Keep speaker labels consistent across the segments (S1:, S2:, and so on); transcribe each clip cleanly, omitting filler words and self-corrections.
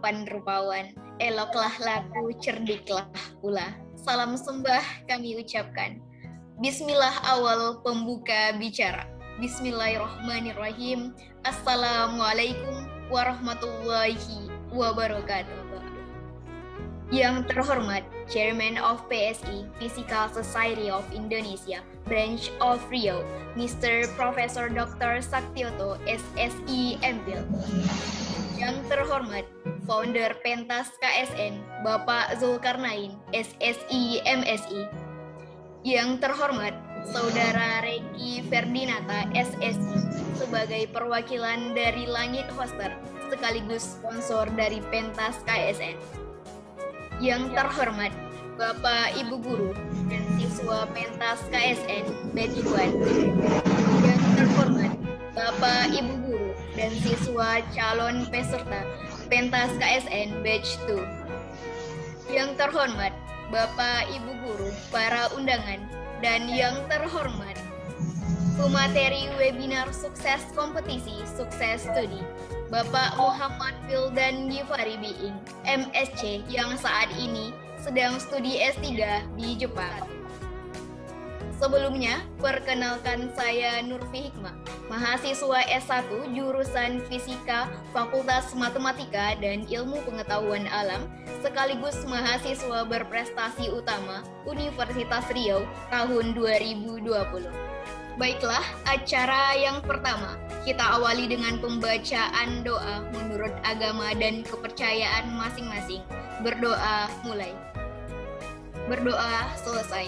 S1: sopan rupawan, eloklah laku, cerdiklah pula. Salam sembah kami ucapkan. Bismillah awal pembuka bicara. Bismillahirrahmanirrahim. Assalamualaikum warahmatullahi wabarakatuh. Yang terhormat Chairman of PSI Physical Society of Indonesia Branch of Riau, Mr. Profesor Dr. Saktioto SSI MPhil. Yang terhormat Founder Pentas KSN Bapak Zulkarnain SSI MSI. Yang terhormat Saudara Reki Ferdinata SSI sebagai perwakilan dari Langit Hoster sekaligus sponsor dari Pentas KSN. Yang terhormat Bapak Ibu Guru dan siswa Pentas KSN Batch 1. Yang terhormat Bapak Ibu Guru dan siswa calon peserta Pentas KSN Batch 2. Yang terhormat Bapak Ibu Guru, para undangan, dan yang terhormat pemateri webinar sukses kompetisi sukses studi Bapak Muhammad Wildan Givari Biing, MSc, yang saat ini sedang studi S3 di Jepang. Sebelumnya, perkenalkan saya Nurfi Hikmah, mahasiswa S1 jurusan Fisika Fakultas Matematika dan Ilmu Pengetahuan Alam, sekaligus mahasiswa berprestasi utama Universitas Riau tahun 2020. Baiklah, acara yang pertama kita awali dengan pembacaan doa menurut agama dan kepercayaan masing-masing. Berdoa mulai. Berdoa selesai.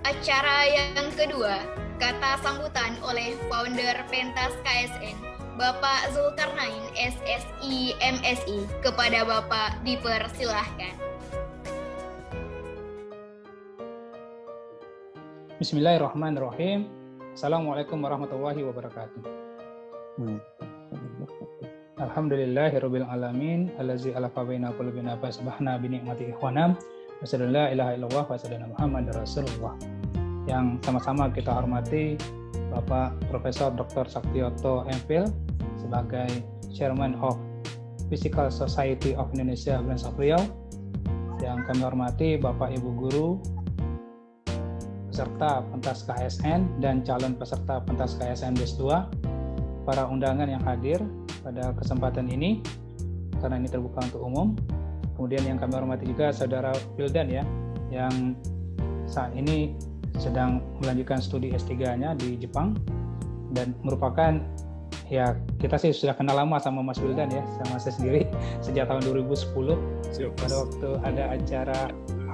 S1: Acara yang kedua, kata sambutan oleh founder Pentas KSN, Bapak Zulkarnain SSI MSI. Kepada Bapak dipersilahkan.
S2: Bismillahirrahmanirrahim. Assalamualaikum warahmatullahi wabarakatuh. Alhamdulillahirabbil alamin allazi alafa baina qulubina fasbahna bi ni'mati ikhwana wa sallallahu la ilaha illallah wa sallallahu Muhammadar Rasulullah. Yang sama-sama kita hormati Bapak Profesor Dr. Saktioto MPhil sebagai Chairman of Physical Society of Indonesia Branch of Riau. Yang kami hormati Bapak Ibu Guru, peserta pentas KSN dan calon peserta pentas KSN Batch 2, para undangan yang hadir pada kesempatan ini karena ini terbuka untuk umum. Kemudian yang kami hormati juga Saudara Wildan ya, yang saat ini sedang melanjutkan studi S3-nya di Jepang dan merupakan ya, kita sih sudah kenal lama sama Mas Wildan ya, sama saya sendiri sejak tahun 2010 pada waktu ada acara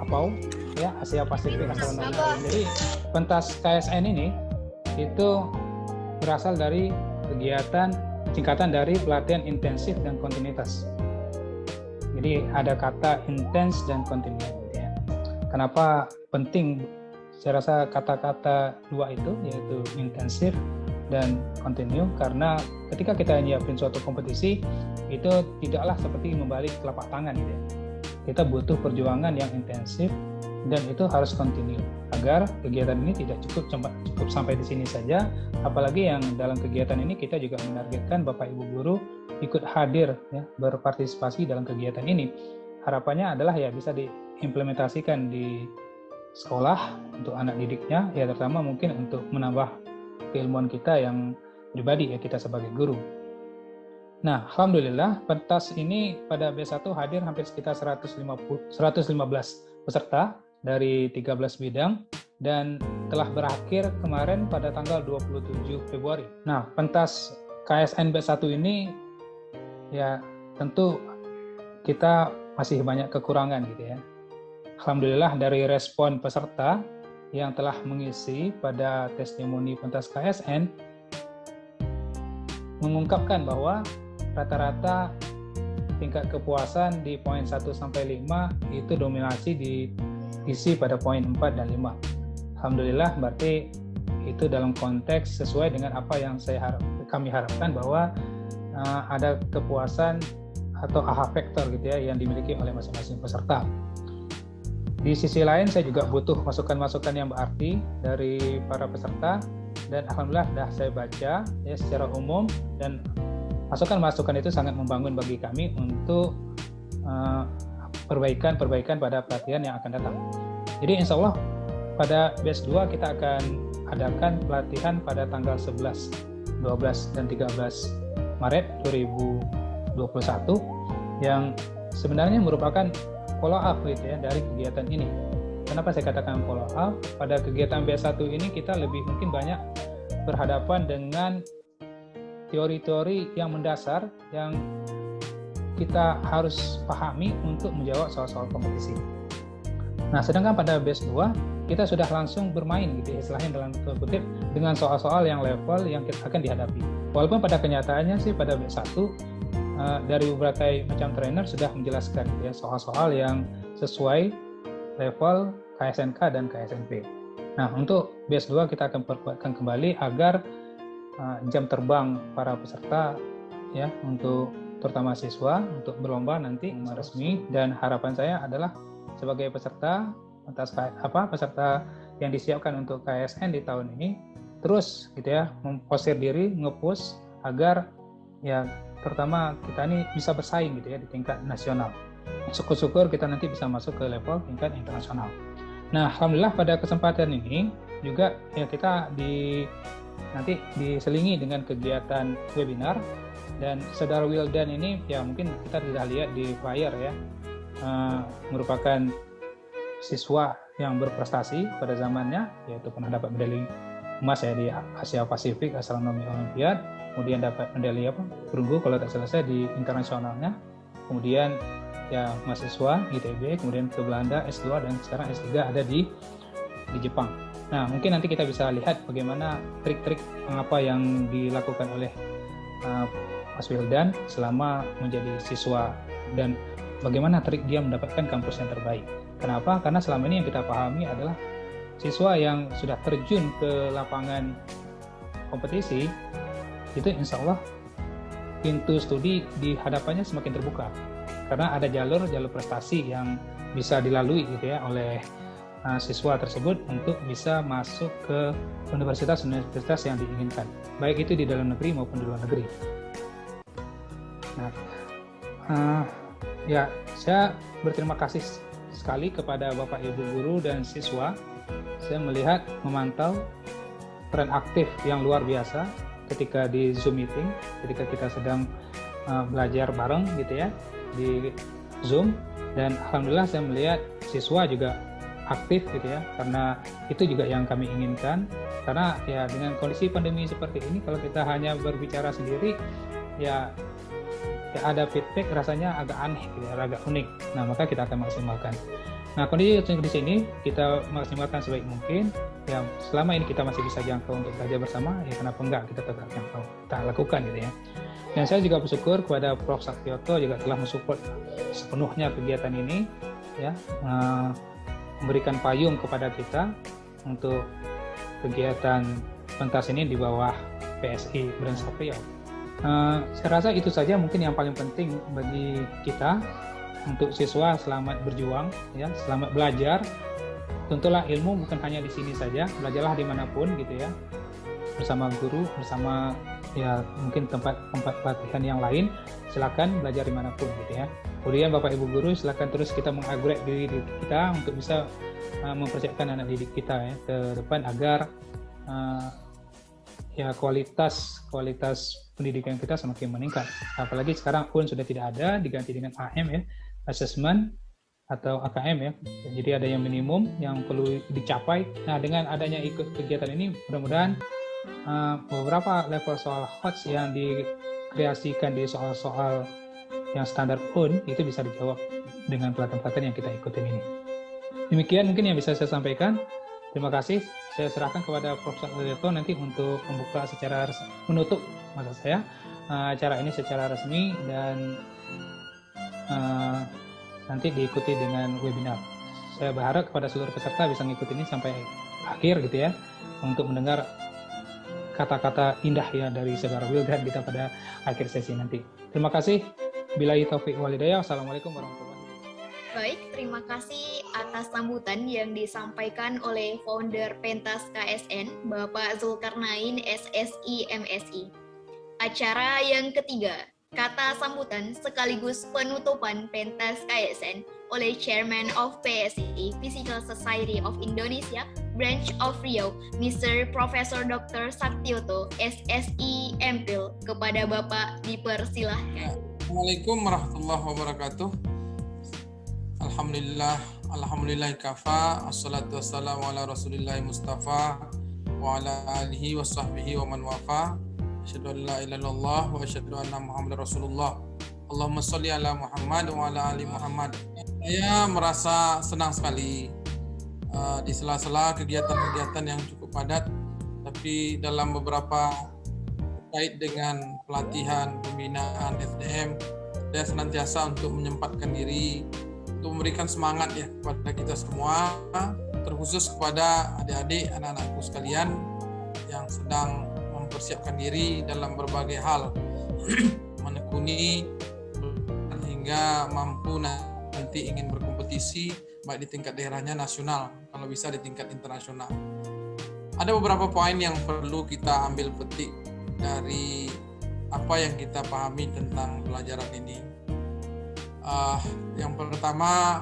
S2: APAU ya, Asia Pasifik Astronomi. Jadi pentas KSN ini itu berasal dari kegiatan singkatan dari pelatihan intensif dan kontinuitas. Jadi ada kata intens dan kontinu ya. Kenapa penting? Saya rasa kata-kata dua itu yaitu intensif dan kontinu, karena ketika kita nyiapin suatu kompetisi itu tidaklah seperti membalik telapak tangan gitu ya. Kita butuh perjuangan yang intensif dan itu harus kontinu agar kegiatan ini tidak cukup sampai di sini saja. Apalagi yang dalam kegiatan ini kita juga menargetkan Bapak Ibu Guru ikut hadir ya, berpartisipasi dalam kegiatan ini. Harapannya adalah ya bisa diimplementasikan di sekolah untuk anak didiknya ya, terutama mungkin untuk menambah keilmuan kita yang pribadi ya, kita sebagai guru. Nah, alhamdulillah pentas ini pada B1 hadir hampir sekitar 115 peserta dari 13 bidang dan telah berakhir kemarin pada tanggal 27 Februari. Nah, pentas KSN B1 ini ya tentu kita masih banyak kekurangan gitu ya. Alhamdulillah dari respon peserta yang telah mengisi pada testimoni pentas KSN mengungkapkan bahwa rata-rata tingkat kepuasan di poin 1 sampai 5 itu dominasi diisi pada poin 4 dan 5. Alhamdulillah berarti itu dalam konteks sesuai dengan apa yang kami harapkan bahwa ada kepuasan atau AHA factor gitu ya yang dimiliki oleh masing-masing peserta. Di sisi lain saya juga butuh masukan-masukan yang berarti dari para peserta dan alhamdulillah sudah saya baca ya secara umum dan masukan-masukan itu sangat membangun bagi kami untuk perbaikan pada pelatihan yang akan datang. Jadi insya Allah pada batch 2 kita akan adakan pelatihan pada tanggal 11, 12, dan 13 Maret 2021 yang sebenarnya merupakan follow up gitu ya dari kegiatan ini. Kenapa saya katakan follow up? Pada kegiatan batch 1 ini kita lebih mungkin banyak berhadapan dengan teori-teori yang mendasar yang kita harus pahami untuk menjawab soal-soal kompetisi. Nah, sedangkan pada batch 2 kita sudah langsung bermain gitu ya, istilahnya dalam kutip dengan soal-soal yang level yang kita akan dihadapi. Walaupun pada kenyataannya sih pada batch 1 dari berbagai macam trainer sudah menjelaskan gitu ya, soal-soal yang sesuai level KSNK dan KSNP. Nah, untuk batch 2 kita akan perkuatkan kembali agar jam terbang para peserta ya untuk terutama siswa untuk berlomba nanti resmi, dan harapan saya adalah sebagai peserta peserta yang disiapkan untuk KSN di tahun ini terus gitu ya memposir diri, nge-push agar ya terutama kita ini bisa bersaing gitu ya di tingkat nasional. Syukur-syukur kita nanti bisa masuk ke level tingkat internasional. Nah, alhamdulillah pada kesempatan ini juga ya kita nanti diselingi dengan kegiatan webinar, dan Saudara Wildan ini ya mungkin kita sudah lihat di flyer ya, merupakan siswa yang berprestasi pada zamannya, yaitu pernah dapat medali emas ya di Asia Pasifik Astronomi Olimpiad, kemudian dapat medali perunggu kalau tak salah saya di internasionalnya, kemudian ya mahasiswa ITB, kemudian ke Belanda S2 dan sekarang S3 ada di Jepang. Nah, mungkin nanti kita bisa lihat bagaimana trik-trik apa yang dilakukan oleh Mas Wildan selama menjadi siswa dan bagaimana trik dia mendapatkan kampus yang terbaik. Kenapa? Karena selama ini yang kita pahami adalah siswa yang sudah terjun ke lapangan kompetisi itu insya Allah pintu studi di hadapannya semakin terbuka karena ada jalur prestasi yang bisa dilalui gitu ya oleh siswa tersebut untuk bisa masuk ke universitas-universitas yang diinginkan, baik itu di dalam negeri maupun di luar negeri. Nah, ya saya berterima kasih sekali kepada Bapak Ibu guru dan siswa. Saya melihat, memantau tren aktif yang luar biasa ketika di Zoom meeting, ketika kita sedang belajar bareng gitu ya di Zoom, dan alhamdulillah saya melihat siswa juga aktif gitu ya, karena itu juga yang kami inginkan. Karena ya dengan kondisi pandemi seperti ini, kalau kita hanya berbicara sendiri ya ada feedback rasanya agak aneh gitu, agak unik. Nah, maka kita akan maksimalkan. Nah, kondisi di sini kita maksimalkan sebaik mungkin. Ya, selama ini kita masih bisa jangkau untuk belajar bersama, ya kenapa enggak kita tetap jangkau, kita lakukan gitu ya. Dan saya juga bersyukur kepada Prof. Sakyoto juga telah mensupport sepenuhnya kegiatan ini, ya, memberikan payung kepada kita untuk kegiatan pentas ini di bawah PSI Brand Riau. Saya rasa itu saja mungkin yang paling penting bagi kita untuk siswa. Selamat berjuang ya, selamat belajar. Tentulah ilmu bukan hanya di sini saja, belajarlah dimanapun gitu ya, bersama guru, bersama ya mungkin tempat pelatihan yang lain, silakan belajar dimanapun gitu ya. Kemudian Bapak Ibu guru silakan terus kita mengupgrade diri kita untuk bisa mempersiapkan anak didik kita ya ke depan agar ya kualitas pendidikan kita semakin meningkat. Apalagi sekarang pun sudah tidak ada, diganti dengan AM ya, assessment atau AKM ya. Jadi ada yang minimum yang perlu dicapai. Nah, dengan adanya ikut kegiatan ini mudah-mudahan beberapa level soal HOTS yang dikreasikan di soal-soal yang standar pun itu bisa dijawab dengan pelatihan-pelatihan yang kita ikutin ini. Demikian mungkin yang bisa saya sampaikan. Terima kasih. Saya serahkan kepada Prof. Sakyoto nanti untuk membuka secara menutup maksud saya acara ini secara resmi dan nanti diikuti dengan webinar. Saya berharap kepada seluruh peserta bisa mengikuti ini sampai akhir gitu ya untuk mendengar kata-kata indah ya dari Saudara Wildan kita pada akhir sesi nanti. Terima kasih. Billahi taufiq wal hidayah. Wassalamualaikum warahmatullahi wabarakatuh.
S1: Baik, terima kasih atas sambutan yang disampaikan oleh founder Pentas KSN, Bapak Zulkarnain SSI MSI. Acara yang ketiga, kata sambutan sekaligus penutupan pentas KSN oleh Chairman of PSI Physical Society of Indonesia, Branch of Riau, Mr. Profesor Dr. Saktioto, SSI MPhil. Kepada Bapak dipersilahkan.
S3: Assalamualaikum warahmatullahi wabarakatuh. Alhamdulillah kafa, assalatu wassalamu ala rasulillahi mustafa wa ala alihi wa sahbihi wa man wafa. Asyhadu an la ilaha illallah wa asyhadu anna Muhammadar Rasulullah. Allahumma sholli ala Muhammad wa ala ali Muhammad. Saya merasa senang sekali di sela-sela kegiatan-kegiatan yang cukup padat, tapi dalam beberapa terkait dengan pelatihan, pembinaan SDM, saya senantiasa untuk menyempatkan diri untuk memberikan semangat ya kepada kita semua, terkhusus kepada adik-adik, anak-anakku sekalian yang sedang mempersiapkan diri dalam berbagai hal, menekuni hingga mampu nanti ingin berkompetisi baik di tingkat daerahnya, nasional, kalau bisa di tingkat internasional. Ada beberapa poin yang perlu kita ambil petik dari apa yang kita pahami tentang pelajaran ini. Yang pertama,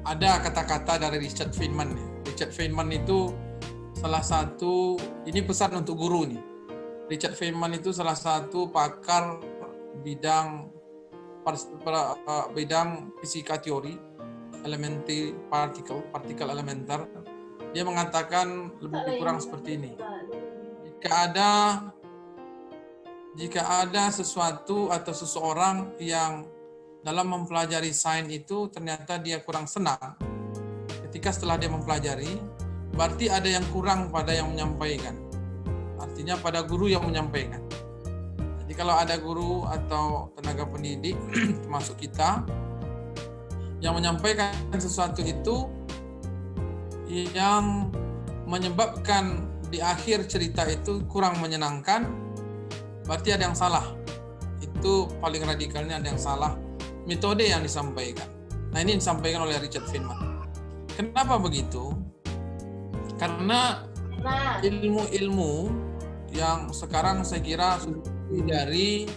S3: ada kata-kata dari Richard Feynman. Richard Feynman itu salah satu, ini pesan untuk guru nih. Richard Feynman itu salah satu pakar bidang fisika teori, elementary partikel elementer. Dia mengatakan lebih kurang seperti ini. Jika ada sesuatu atau seseorang yang dalam mempelajari sains itu ternyata dia kurang senang, ketika setelah dia mempelajari, berarti ada yang kurang pada yang menyampaikan. Artinya pada guru yang menyampaikan. Jadi kalau ada guru atau tenaga pendidik, termasuk kita, yang menyampaikan sesuatu itu yang menyebabkan di akhir cerita itu kurang menyenangkan, berarti ada yang salah. Itu paling radikalnya ada yang salah. Metode yang disampaikan. Nah, ini disampaikan oleh Richard Feynman. Kenapa begitu? Karena ilmu-ilmu yang sekarang saya kira dari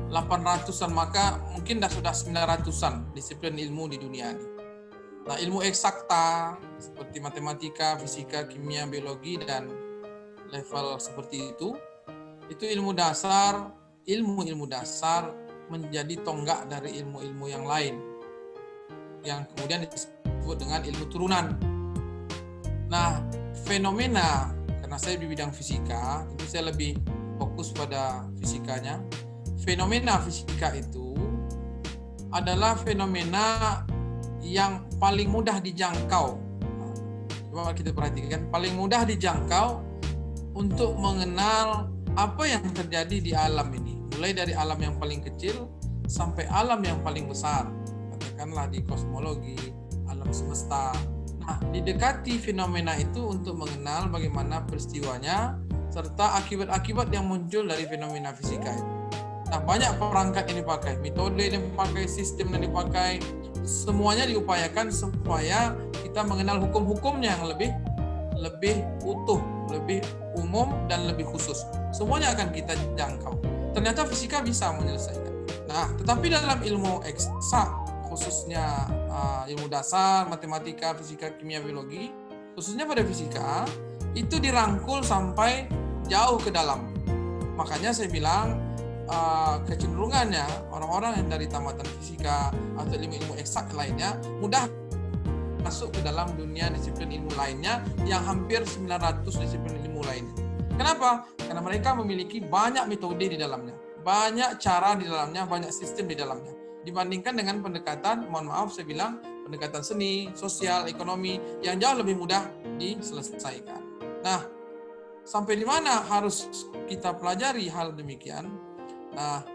S3: 800-an, maka mungkin sudah 900-an disiplin ilmu di dunia ini. Nah, ilmu eksakta seperti matematika, fisika, kimia, biologi, dan level seperti itu ilmu dasar, ilmu dasar menjadi tonggak dari ilmu-ilmu yang lain, yang kemudian disebut dengan ilmu turunan. Nah, fenomena, karena saya di bidang fisika, tentu saya lebih fokus pada fisikanya. Fenomena fisika itu adalah fenomena yang paling mudah dijangkau. Coba kita perhatikan, paling mudah dijangkau untuk mengenal apa yang terjadi di alam ini. Mulai dari alam yang paling kecil sampai alam yang paling besar. Katakanlah di kosmologi, alam semesta. Nah, didekati fenomena itu untuk mengenal bagaimana peristiwanya serta akibat-akibat yang muncul dari fenomena fisika itu. Nah, banyak perangkat yang dipakai, metode yang dipakai, sistem yang dipakai, semuanya diupayakan supaya kita mengenal hukum-hukumnya yang lebih utuh, lebih umum, dan lebih khusus. Semuanya akan kita jangkau. Ternyata fisika bisa menyelesaikan. Nah, tetapi dalam ilmu eksak, khususnya ilmu dasar, matematika, fisika, kimia, biologi, khususnya pada fisika, itu dirangkul sampai jauh ke dalam. Makanya saya bilang, kecenderungannya orang-orang yang dari tamatan fisika atau ilmu-ilmu eksak lainnya mudah masuk ke dalam dunia disiplin ilmu lainnya yang hampir 900 disiplin ilmu lainnya. Kenapa? Karena mereka memiliki banyak metode di dalamnya, banyak cara di dalamnya, banyak sistem di dalamnya. Dibandingkan dengan pendekatan, mohon maaf saya bilang, pendekatan seni, sosial, ekonomi yang jauh lebih mudah diselesaikan. Nah, sampai di mana harus kita pelajari hal demikian? Nah,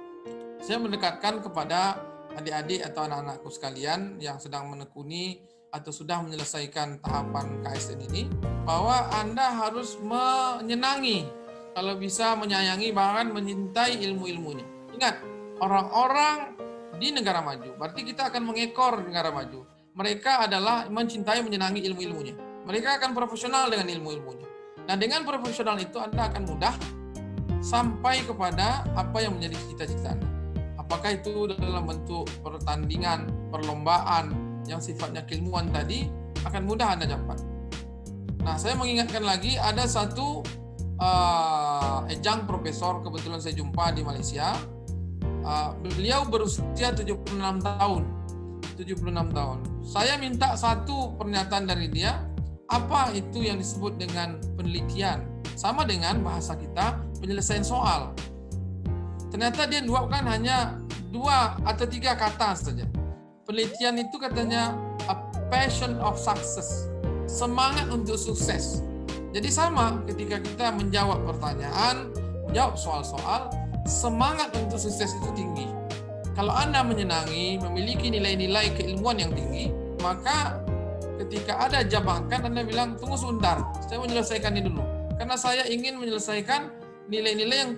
S3: saya mendekatkan kepada adik-adik atau anak-anakku sekalian yang sedang menekuni atau sudah menyelesaikan tahapan KSN ini, bahwa Anda harus menyenangi, kalau bisa menyayangi, bahkan menyintai ilmu-ilmunya. Ingat, orang-orang di negara maju, berarti kita akan mengekor negara maju. Mereka adalah mencintai, menyenangi ilmu-ilmunya. Mereka akan profesional dengan ilmu-ilmunya. Nah, dengan profesional itu Anda akan mudah sampai kepada apa yang menjadi cita-cita Anda. Apakah itu dalam bentuk pertandingan, perlombaan yang sifatnya keilmuan tadi, akan mudah Anda dapat. Nah, saya mengingatkan lagi ada satu ejang profesor, kebetulan saya jumpa di Malaysia. Beliau berusia 76 tahun. Saya minta satu pernyataan dari dia, apa itu yang disebut dengan penelitian? Sama dengan bahasa kita, penyelesaian soal. Ternyata dia jawabkan hanya 2 atau 3 kata saja. Penelitian itu katanya a passion of success, semangat untuk sukses. Jadi sama ketika kita menjawab pertanyaan, menjawab soal-soal, semangat untuk sukses itu tinggi. Kalau Anda menyenangi, memiliki nilai-nilai keilmuan yang tinggi, maka ketika ada jabakan, Anda bilang, tunggu sebentar, saya menyelesaikan ini dulu. Karena saya ingin menyelesaikan nilai-nilai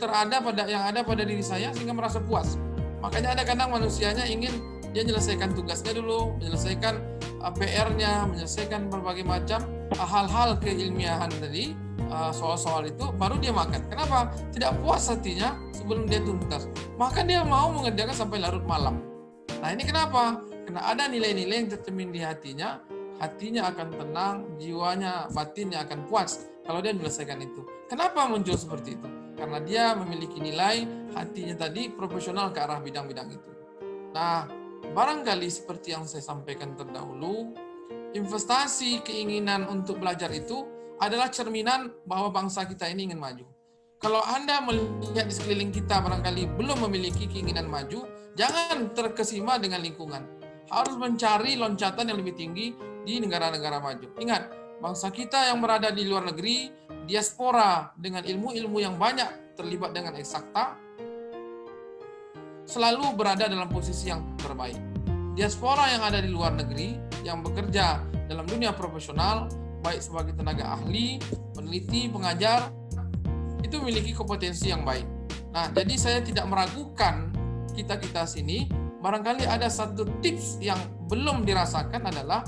S3: yang ada pada diri saya sehingga merasa puas. Makanya ada kadang manusianya ingin dia menyelesaikan tugasnya dulu, menyelesaikan PR-nya, menyelesaikan berbagai macam hal-hal keilmiahan tadi, soal-soal itu, baru dia makan. Kenapa? Tidak puas hatinya sebelum dia tuntas. Maka dia mau mengerjakan sampai larut malam. Nah ini kenapa? Karena ada nilai-nilai yang tercermin di hatinya akan tenang, jiwanya, batinnya akan puas kalau dia menyelesaikan itu. Kenapa muncul seperti itu? Karena dia memiliki nilai, hatinya tadi profesional ke arah bidang-bidang itu. Nah, barangkali seperti yang saya sampaikan terdahulu, investasi keinginan untuk belajar itu adalah cerminan bahwa bangsa kita ini ingin maju. Kalau Anda melihat di sekeliling kita barangkali belum memiliki keinginan maju, jangan terkesima dengan lingkungan. Harus mencari loncatan yang lebih tinggi di negara-negara maju. Ingat, bangsa kita yang berada di luar negeri, diaspora dengan ilmu-ilmu yang banyak terlibat dengan eksakta, selalu berada dalam posisi yang terbaik. Diaspora yang ada di luar negeri, yang bekerja dalam dunia profesional, baik sebagai tenaga ahli, peneliti, pengajar, itu memiliki kompetensi yang baik. Nah, jadi saya tidak meragukan kita-kita sini, barangkali ada satu tips yang belum dirasakan adalah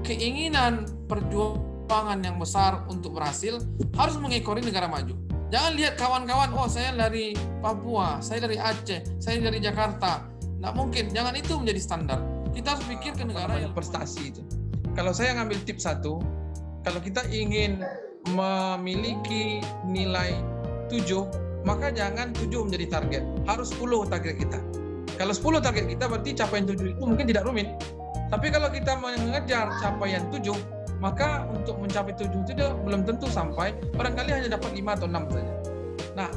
S3: keinginan perjuangan yang besar untuk berhasil harus mengekori negara maju. Jangan lihat kawan-kawan, oh saya dari Papua, saya dari Aceh, saya dari Jakarta. Nggak mungkin, jangan itu menjadi standar. Kita harus pikir ke negara yang prestasi itu. Kalau saya ngambil tips satu, kalau kita ingin memiliki nilai 7, maka jangan 7 menjadi target. Harus 10 target kita. Kalau 10 target kita berarti capaian 7 itu mungkin tidak rumit. Tapi kalau kita mengejar capaian 7, maka untuk mencapai 7 itu belum tentu sampai, barangkali hanya dapat 5 atau 6 saja. Nah,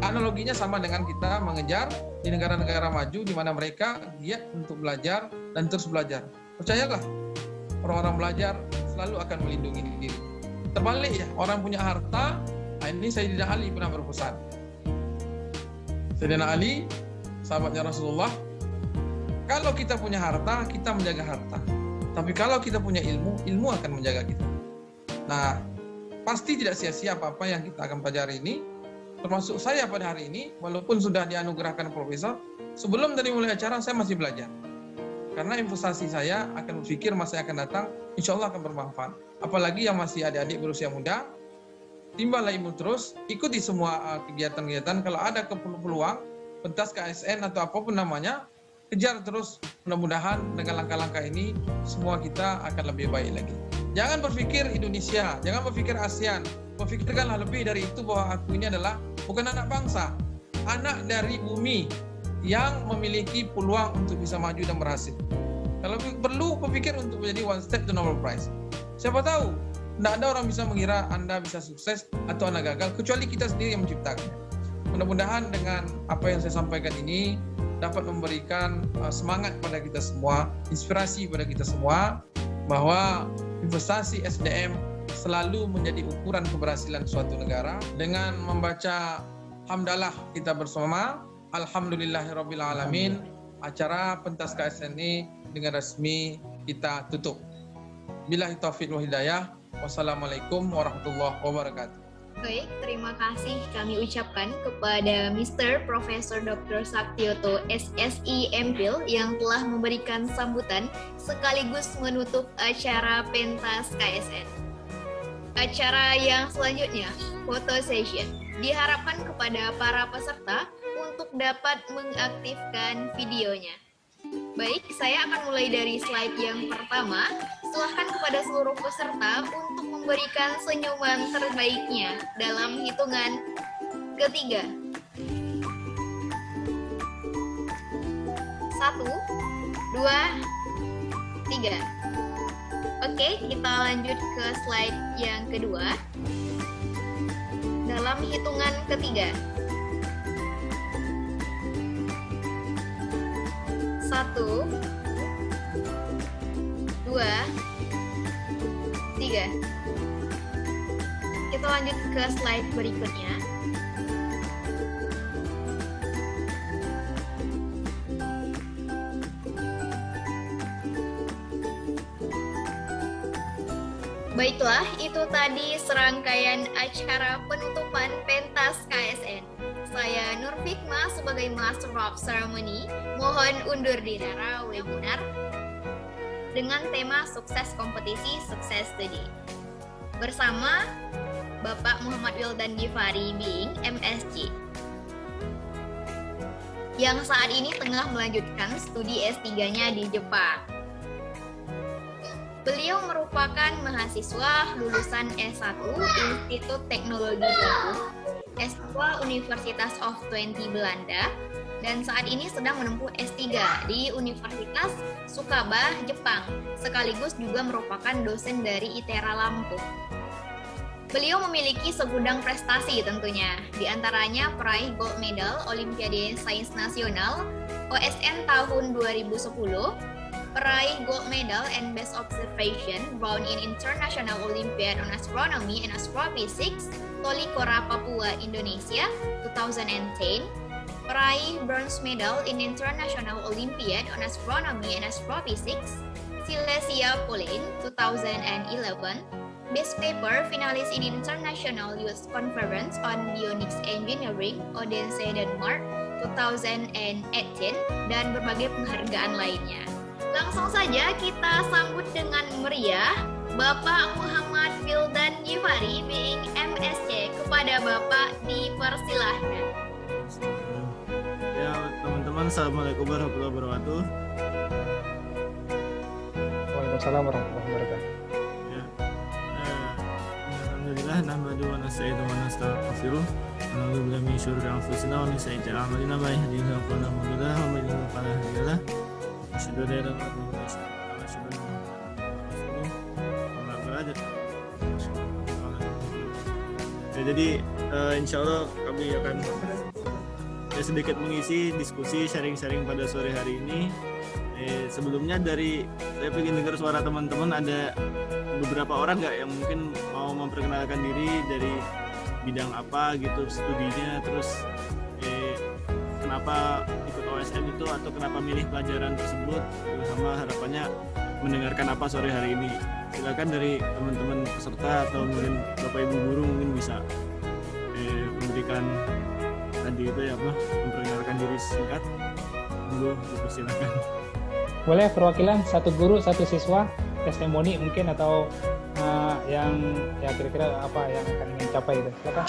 S3: analoginya sama dengan kita mengejar di negara-negara maju di mana mereka giat untuk belajar dan terus belajar. Percayalah, orang-orang belajar selalu akan melindungi diri. Terbalik ya, orang punya harta, ini Sayyidina Ali pernah berpesan. Sayyidina Ali, sahabatnya Rasulullah, kalau kita punya harta, kita menjaga harta. Tapi kalau kita punya ilmu, ilmu akan menjaga kita. Nah, pasti tidak sia-sia apa-apa yang kita akan pelajari ini. Termasuk saya pada hari ini, walaupun sudah dianugerahkan profesor, sebelum dari mulai acara saya masih belajar. Karena investasi saya akan berpikir masa yang akan datang, insya Allah akan bermanfaat. Apalagi yang masih adik-adik berusia muda, timballah ilmu terus, ikuti semua kegiatan-kegiatan. Kalau ada peluang, pentas KSN atau apapun namanya, kejar terus. Mudah-mudahan dengan langkah-langkah ini, semua kita akan lebih baik lagi. Jangan berpikir Indonesia, jangan berpikir ASEAN. Berpikirkanlah lebih dari itu bahwa aku ini adalah bukan anak bangsa, anak dari bumi yang memiliki peluang untuk bisa maju dan berhasil. Kalau perlu berpikir untuk menjadi one step to Nobel Prize. Siapa tahu, tidak ada orang bisa mengira Anda bisa sukses atau Anda gagal, kecuali kita sendiri yang menciptakan. Mudah-mudahan dengan apa yang saya sampaikan ini dapat memberikan semangat pada kita semua, inspirasi pada kita semua, bahwa investasi SDM selalu menjadi ukuran keberhasilan suatu negara. Dengan membaca hamdalah kita bersama, alhamdulillahirrabbilalamin, acara pentas KSN ini dengan resmi kita tutup. Billahi taufiq wal hidayah. Wassalamualaikum warahmatullahi wabarakatuh.
S1: Baik, terima kasih kami ucapkan kepada Mr. Profesor Dr. Saktioto SSI MPhil yang telah memberikan sambutan sekaligus menutup acara pentas KSN. Acara yang selanjutnya, photo session. diharapkan kepada para peserta untuk dapat mengaktifkan videonya. Baik, saya akan mulai dari slide yang pertama. Silahkan kepada seluruh peserta untuk memberikan senyuman terbaiknya dalam hitungan ketiga. 1, 2, 3. Oke, kita lanjut ke slide yang kedua. Dalam hitungan ketiga. 1, 2, 3. Kita lanjut ke slide berikutnya. Baiklah, itu tadi serangkaian acara penutupan pentas KSN. Saya Nur Fikma sebagai Master of Ceremony, mohon undur diri dari webinar dengan tema Sukses Kompetisi, Sukses Studi. Bersama Bapak Muhammad Wildan Gifari Bing, MSc, yang saat ini tengah melanjutkan studi S3-nya di Jepang. Beliau merupakan mahasiswa lulusan S1 Institut Teknologi Batu, S2 Universitas of Twente Belanda, dan saat ini sedang menempuh S3 di Universitas Tsukaba, Jepang, sekaligus juga merupakan dosen dari ITERA Lampung. Beliau memiliki segudang prestasi tentunya, diantaranya peraih gold medal Olimpiade Sains Nasional OSN tahun 2010, peraih gold medal and best observation round in International Olympiad on Astronomy and Astrophysics, Tolikara, Papua, Indonesia 2010, peraih bronze medal in International Olympiad on Astronomy and Astrophysics, Silesia, Poland 2011, best paper finalis in International Youth Conference on Bionics Engineering, Odense, Denmark 2018, dan berbagai penghargaan lainnya. Langsung saja kita sambut dengan meriah Bapak Muhammad Wildan Gifari Bing, MSc. Kepada Bapak dipersilahkan.
S4: Ya teman-teman, Assalamualaikum warahmatullahi wabarakatuh.
S2: Waalaikumsalam warahmatullahi wabarakatuh.
S4: Ya, alhamdulillah nahmadu wa nasta'inuhu wa nastaghfiruh wa na'udzu billahi min syururi anfusina wa min sayyiati a'malina may yahdihillahu fala mudilla lahu wa may yudlil fala hadiya lahu. Asyhadu an la ilaha illallah wa asyhadu anna Muhammadan rasulullah. Ya, jadi insya Allah kami akan sedikit mengisi diskusi sharing-sharing pada sore hari ini. Sebelumnya saya ingin dengar suara teman-teman, ada beberapa orang nggak yang mungkin mau memperkenalkan diri, dari bidang apa gitu studinya, terus kenapa ikut OSN itu atau kenapa milih pelajaran tersebut, sama harapannya mendengarkan apa sore hari ini. Silakan dari teman-teman peserta atau mungkin Bapak Ibu guru mungkin bisa memberikan tadi itu ya, memperkenalkan diri singkat. Dulu dipersilakan.
S2: Boleh perwakilan satu guru satu siswa, testimoni mungkin, atau yang ya kira-kira apa yang akan ingin capai itu. Silakan.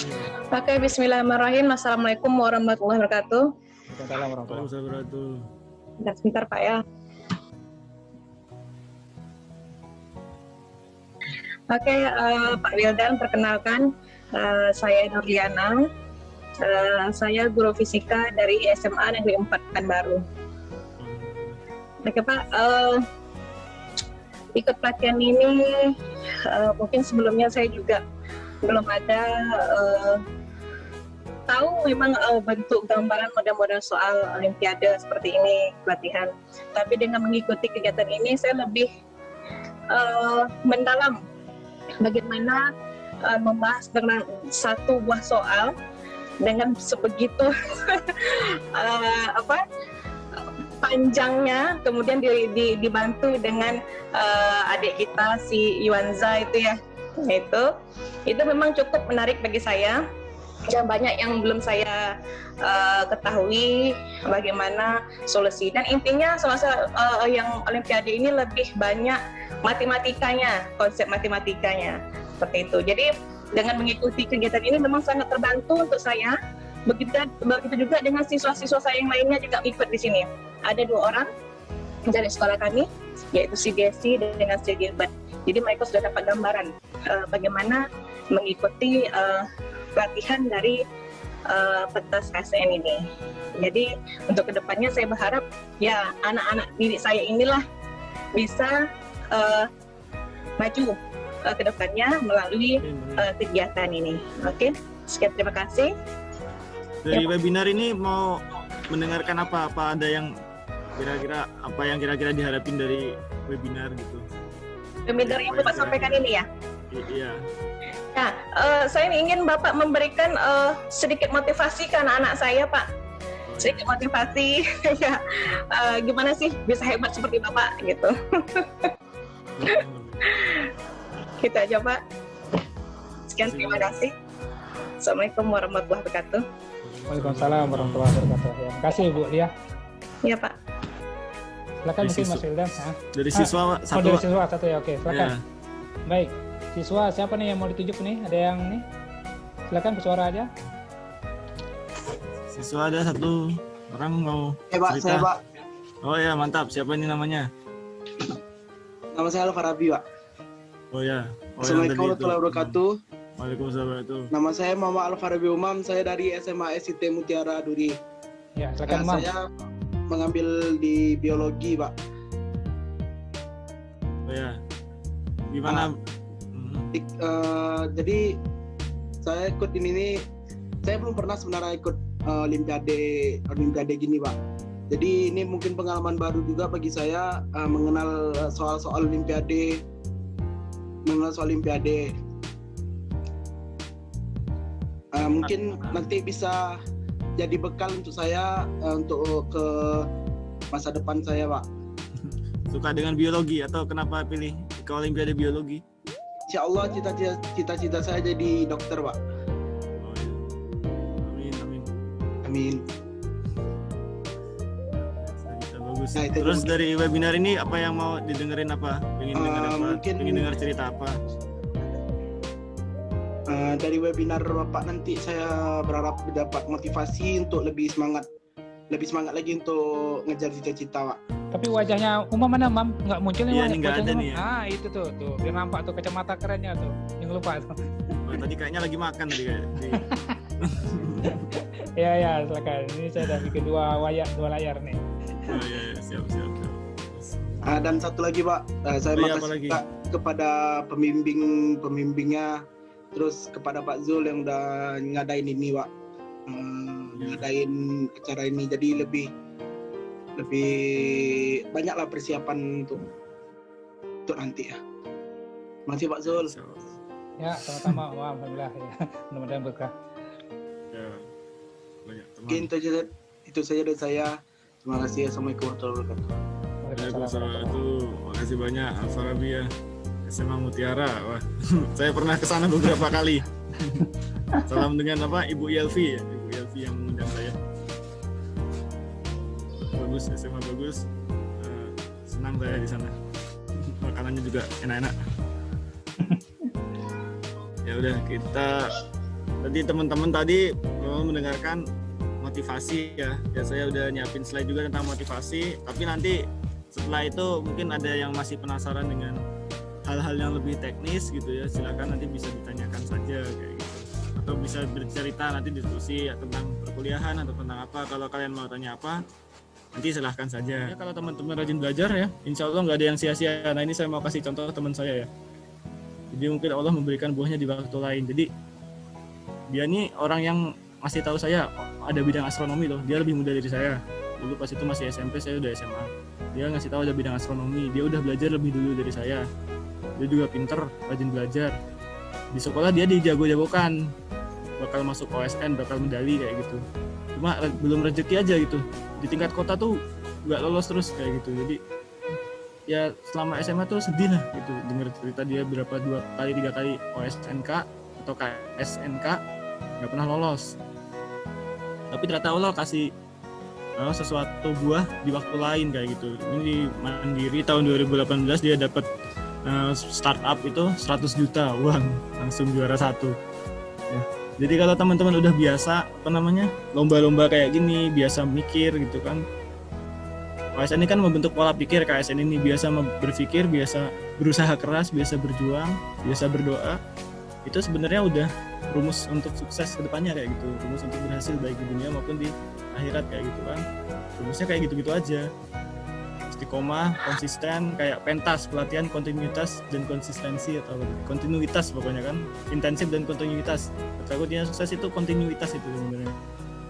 S5: Oke, bismillahirrahmanirrahim. Assalamualaikum warahmatullahi wabarakatuh.
S2: Waalaikumsalam warahmatullahi
S4: Wabarakatuh.
S5: Sebentar Pak ya. Oke, Pak Wildan, perkenalkan, saya Nurliana. Saya guru fisika dari SMA Negeri 4 Pekanbaru. Oke Pak, ikut pelatihan ini mungkin sebelumnya saya juga belum ada tahu memang bentuk gambaran model-model soal Olimpiade seperti ini pelatihan. Tapi dengan mengikuti kegiatan ini saya lebih mendalam bagaimana membahas dengan satu buah soal dengan sebegitu panjangnya, kemudian dibantu dengan adik kita si Yuanza itu ya, itu memang cukup menarik bagi saya dan banyak yang belum saya ketahui bagaimana solusi. Dan intinya semasa yang Olimpiade ini lebih banyak matematikanya, konsep matematikanya seperti itu. Jadi dengan mengikuti kegiatan ini memang sangat terbantu untuk saya. Begitu juga dengan siswa-siswa saya yang lainnya juga ikut di sini. Ada 2 orang dari sekolah kami, yaitu si Desi dengan si Gilbert. Jadi mereka sudah dapat gambaran bagaimana mengikuti pelatihan dari pentas KSN ini. Jadi untuk kedepannya saya berharap ya anak-anak didik saya inilah bisa maju ke depannya melalui kegiatan ini. Oke, sekian, terima kasih.
S4: Dari webinar ini mau mendengarkan apa? Apa ada yang kira-kira diharapin dari webinar gitu? Webinar yang
S5: Bapak sampaikan ini ya?
S4: Iya.
S5: Nah, saya ingin Bapak memberikan sedikit motivasi ke anak-anak saya, Pak. Sedikit motivasi, ya, gimana sih bisa hebat seperti Bapak gitu. Kita aja, Pak. Sekian, terima kasih. Assalamualaikum warahmatullahi wabarakatuh.
S2: Waalaikumsalam warahmatullahi wabarakatuh. Ya, terima kasih Bu Lia.
S5: Iya, Pak.
S2: Silakan mungkin Mas Wildan.
S4: Dari siswa satu.
S2: Dari siswa satu ya, oke. Silakan.
S4: Ya.
S2: Baik, siswa siapa nih yang mau ditunjuk nih? Ada yang nih? Silakan bersuara aja.
S4: Siswa ada 1 orang mau
S6: Pak,
S4: cerita.
S6: saya Pak.
S4: Oh ya, mantap. Siapa ini namanya?
S6: Nama saya Al-Farabi, Pak.
S4: Oh ya.
S6: Assalamualaikum warahmatullahi wabarakatuh.
S4: Waalaikumsalam warahmatullahi wabarakatuh.
S6: Nama saya Muhammad Al-Farabi Umam, saya dari SMA SIT Mutiara Duri.
S2: Ya, silakan Mam.
S6: Saya mengambil di biologi, Pak.
S4: Oh ya. Gimana?
S6: Jadi saya ikut ini saya belum pernah sebenarnya ikut olimpiade gini, Pak. Jadi ini mungkin pengalaman baru juga bagi saya mengenal soal olimpiade. Mungkin nanti bisa jadi bekal untuk saya untuk ke masa depan saya, Pak.
S4: Suka dengan biologi atau kenapa pilih ke olimpiade biologi?
S6: Insya Allah cita-cita saya jadi dokter, Pak.
S4: Oh ya. Amin.
S6: Amin.
S4: Bagus.
S6: Nah, itu
S4: Terus
S6: mungkin.
S4: dari webinar ini apa yang mau didengerin apa? Pengen dengar apa?
S6: Mungkin-
S4: Pengen dengar cerita apa?
S6: Dari webinar Bapak nanti saya berharap dapat motivasi untuk lebih semangat lagi untuk ngejar cita-cita, Pak.
S2: Tapi wajahnya Umam mana, Mam? Nggak muncul nih,
S4: Iya,
S2: Mam,
S4: ini nggak
S2: wajahnya,
S4: ada
S2: Mam.
S4: nih ya.
S2: Ah, itu tuh. Biar nampak tuh kacamata kerennya tuh. Yang lupa tuh.
S4: Oh, tadi kayaknya lagi makan tadi kayak.
S2: Ya, silakan. Ini saya udah bikin 2 layar nih.
S4: Oh iya, siap.
S6: Dan satu lagi, Pak, saya
S4: Oh, iya, apa
S6: makasih
S4: lagi?
S6: juga kepada pembimbingnya, terus kepada Pak Zul yang udah ngadain ini, Pak. Ngadain acara ini, jadi lebih banyaklah persiapan untuk nanti ya. Makasih Pak Zul.
S2: Ya, sama-sama. Wah, alhamdulillah ya. Mudah-mudahan berkah.
S4: Ya, banyak teman.
S6: Mungkin itu saja dari saya. Terima kasih. Assalamualaikum warahmatullahi wabarakatuh.
S4: Waalaikumsalam. Makasih banyak Al-Farabi ya. SMA Mutiara. Wah, saya pernah ke sana beberapa kali. Salam dengan Ibu Yelvi ya. Ibu Yelvi yang mengundang saya. Bagus, SMA bagus. Senang saya di sana. Makanannya juga enak-enak. Ya udah, kita tadi teman-teman mau mendengarkan motivasi ya. Saya udah nyiapin slide juga tentang motivasi, tapi nanti setelah itu mungkin ada yang masih penasaran dengan hal-hal yang lebih teknis gitu ya, silakan nanti bisa ditanyakan saja kayak gitu, atau bisa bercerita nanti diskusi tentang perkuliahan atau tentang apa. Kalau kalian mau tanya apa nanti silahkan saja ya. Kalau teman-teman rajin belajar ya, insya Allah nggak ada yang sia-sia. Nah ini saya mau kasih contoh teman saya ya, jadi mungkin Allah memberikan buahnya di waktu lain. Jadi dia nih orang yang masih tahu saya ada bidang astronomi loh, dia lebih muda dari saya. Dulu pas itu masih SMP, saya udah SMA. Dia ngasih tahu ada bidang astronomi, dia udah belajar lebih dulu dari saya. Dia juga pinter, rajin belajar. Di sekolah dia dijago-jagokan, bakal masuk OSN, bakal medali kayak gitu. Cuma belum rezeki aja gitu. Di tingkat kota tuh nggak lolos terus kayak gitu. Jadi ya selama SMA tuh sedih lah gitu. Dengar cerita dia berapa 2-3 kali OSNK atau KSNK nggak pernah lolos. Tapi ternyata Allah kasih sesuatu buah di waktu lain kayak gitu. Ini di Mandiri tahun 2018 dia dapat startup itu 100 juta uang langsung juara 1 ya. Jadi kalau teman-teman udah biasa lomba-lomba kayak gini, biasa mikir gitu kan, KSN ini kan membentuk pola pikir. KSN ini biasa berpikir, biasa berusaha keras, biasa berjuang, biasa berdoa, itu sebenarnya udah rumus untuk sukses ke depannya kayak gitu, rumus untuk berhasil baik di dunia maupun di akhirat kayak gitu kan. Rumusnya kayak gitu-gitu aja, istiqomah, konsisten, kayak pentas, pelatihan, kontinuitas dan konsistensi, atau kontinuitas pokoknya kan, intensif dan kontinuitas. Kata kuncinya sukses itu kontinuitas itu sebenarnya.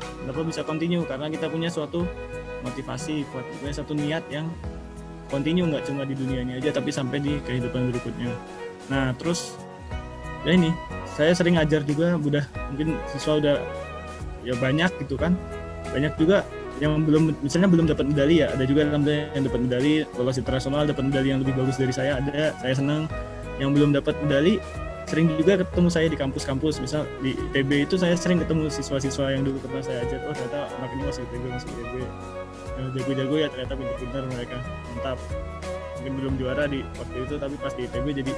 S4: Kenapa bisa kontinu? Karena kita punya suatu motivasi, punya satu niat yang kontinu, nggak cuma di dunianya aja tapi sampai di kehidupan berikutnya. Nah terus ya ini saya sering ngajar juga, mungkin siswa udah ya banyak gitu kan, banyak juga yang misalnya belum dapat medali ya, ada juga alhamdulillah yang dapat medali, lolos internasional, dapat medali yang lebih bagus dari saya, ada. Saya senang. Yang belum dapat medali sering juga ketemu saya di kampus-kampus, misal di ITB itu saya sering ketemu siswa-siswa yang dulu pernah saya ajar, oh ternyata anak ini masih ITB, yang jago-jago ya, ternyata pintar-pintar mereka, mantap. Mungkin belum juara di waktu itu tapi pas di ITB jadi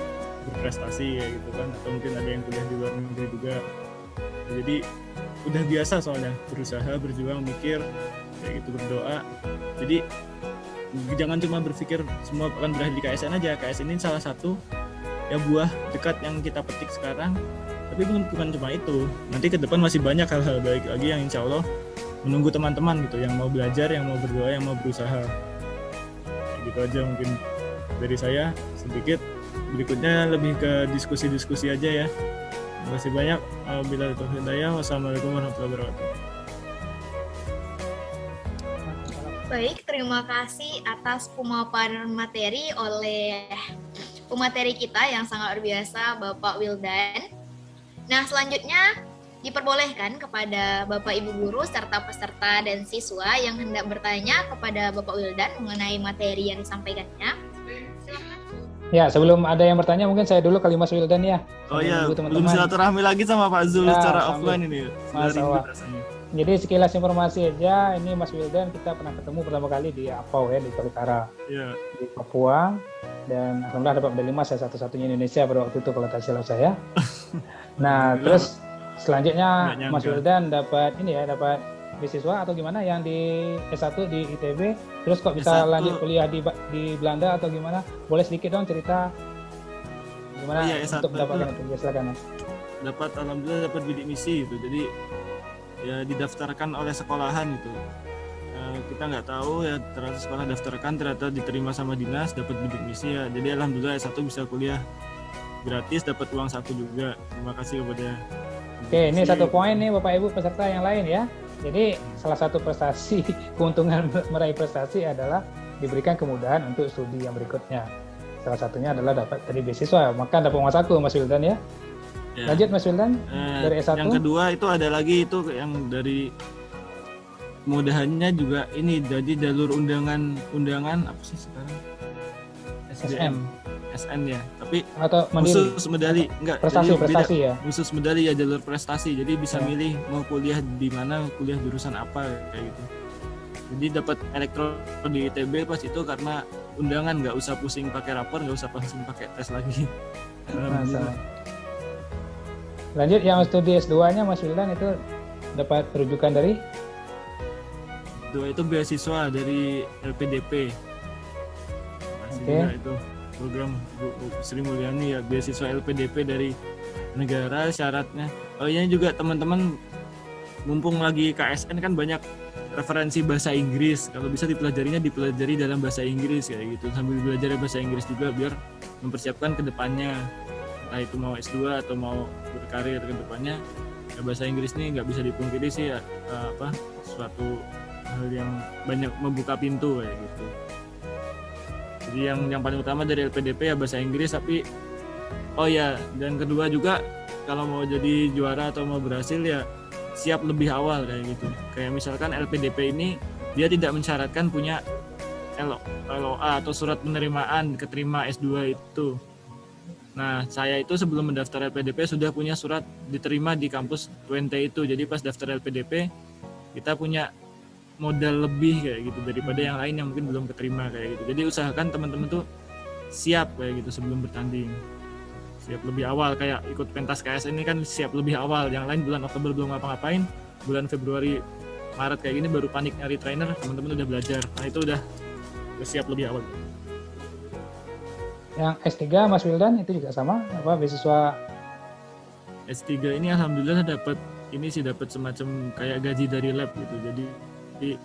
S4: berprestasi ya gitu kan, atau mungkin ada yang kuliah di luar negeri juga. Jadi udah biasa soalnya berusaha, berjuang, mikir kayak gitu, berdoa. Jadi jangan cuma berpikir semua akan berakhir di KSN aja. KSN ini salah satu ya buah dekat yang kita petik sekarang, tapi bukan cuma itu. Nanti ke depan masih banyak hal-hal baik lagi yang insya Allah menunggu teman-teman gitu, yang mau belajar, yang mau berdoa, yang mau berusaha. Kayak gitu aja mungkin dari saya sedikit. Berikutnya lebih ke diskusi-diskusi aja ya. Terima kasih banyak. Wabillahi taufiq wal hidayah. Wassalamualaikum warahmatullahi wabarakatuh.
S1: Baik, terima kasih atas pemaparan materi oleh pemateri kita yang sangat luar biasa, Bapak Wildan. Nah, selanjutnya diperbolehkan kepada Bapak Ibu Guru serta peserta dan siswa yang hendak bertanya kepada Bapak Wildan mengenai materi yang disampaikannya.
S2: Ya, sebelum ada yang bertanya mungkin saya dulu kali Mas Wildan ya.
S4: Oh iya, belum silaturahmi lagi sama Pak Zul secara offline ini.
S2: Jadi sekilas informasi aja, ini Mas Wildan kita pernah ketemu pertama kali di Apau ya, di Tolikara, di Papua, dan alhamdulillah dapat medali emas, saya satu-satunya Indonesia pada waktu itu kalau tak silap saya. Nah terus selanjutnya Mas Wildan dapat beasiswa atau gimana yang di S1 di ITB, terus kok bisa S1 lanjut kuliah di Belanda atau gimana? Boleh sedikit dong cerita gimana untuk mendapatkan itu? Ya, silakan Mas.
S4: Alhamdulillah dapat bidik misi gitu, jadi ya didaftarkan oleh sekolahan gitu. Kita nggak tahu ya, ternyata sekolah daftarkan, ternyata diterima sama dinas, dapat bidik misi ya. Jadi alhamdulillah S1 bisa kuliah gratis, dapat uang saku juga. Terima kasih kepada.
S2: Oke, ini satu poin nih Bapak Ibu peserta yang lain ya. Jadi salah satu prestasi, keuntungan meraih prestasi adalah diberikan kemudahan untuk studi yang berikutnya. Salah satunya adalah dapat dari beasiswa, maka dapat uang saku Mas Wildan ya. Lanjut Mas Wildan dari S1.
S4: Yang kedua itu ada lagi itu yang dari kemudahannya juga ini, jadi jalur undangan apa sih sekarang? SN ya, tapi
S2: atau mandiri,
S4: khusus medali enggak,
S2: prestasi ya.
S4: Khusus medali ya, jalur prestasi. Jadi bisa milih mau kuliah di mana, kuliah jurusan apa kayak gitu. Jadi dapat elektro di ITB pas itu karena undangan, nggak usah pusing pakai rapor, nggak usah pusing pakai tes lagi.
S2: Lanjut yang studi S2-nya Mas Wildan itu dapat rujukan dari?
S4: Itu beasiswa dari LPDP. Itu program Bu Sri Mulyani ya, beasiswa LPDP dari negara. Syaratnya, ini juga teman-teman mumpung lagi KSN kan banyak referensi bahasa Inggris, kalau bisa dipelajari dalam bahasa Inggris kayak gitu, sambil belajar bahasa Inggris juga biar mempersiapkan ke depannya, entah itu mau S2 atau mau berkarir ke depannya. Ya, bahasa Inggris ini nggak bisa dipungkiri sih ya, suatu hal yang banyak membuka pintu kayak gitu. Jadi yang paling utama dari LPDP ya bahasa Inggris. Tapi dan kedua juga kalau mau jadi juara atau mau berhasil ya siap lebih awal kayak gitu. Kayak misalkan LPDP ini dia tidak mensyaratkan punya LOA atau surat penerimaan keterima S2 itu. Nah, saya itu sebelum mendaftar LPDP sudah punya surat diterima di kampus UNT itu. Jadi pas daftar LPDP kita punya modal lebih kayak gitu daripada yang lain yang mungkin belum keterima kayak gitu. Jadi usahakan teman-teman tuh siap kayak gitu sebelum bertanding. Siap lebih awal, kayak ikut pentas KSN ini kan siap lebih awal. Yang lain bulan Oktober belum ngapa-ngapain, bulan Februari Maret kayak gini baru panik nyari trainer, teman-teman udah belajar. Nah itu udah siap lebih awal.
S2: Yang S3 Mas Wildan itu juga sama apa beasiswa?
S4: S3 ini alhamdulillah dapat semacam kayak gaji dari lab gitu. Jadi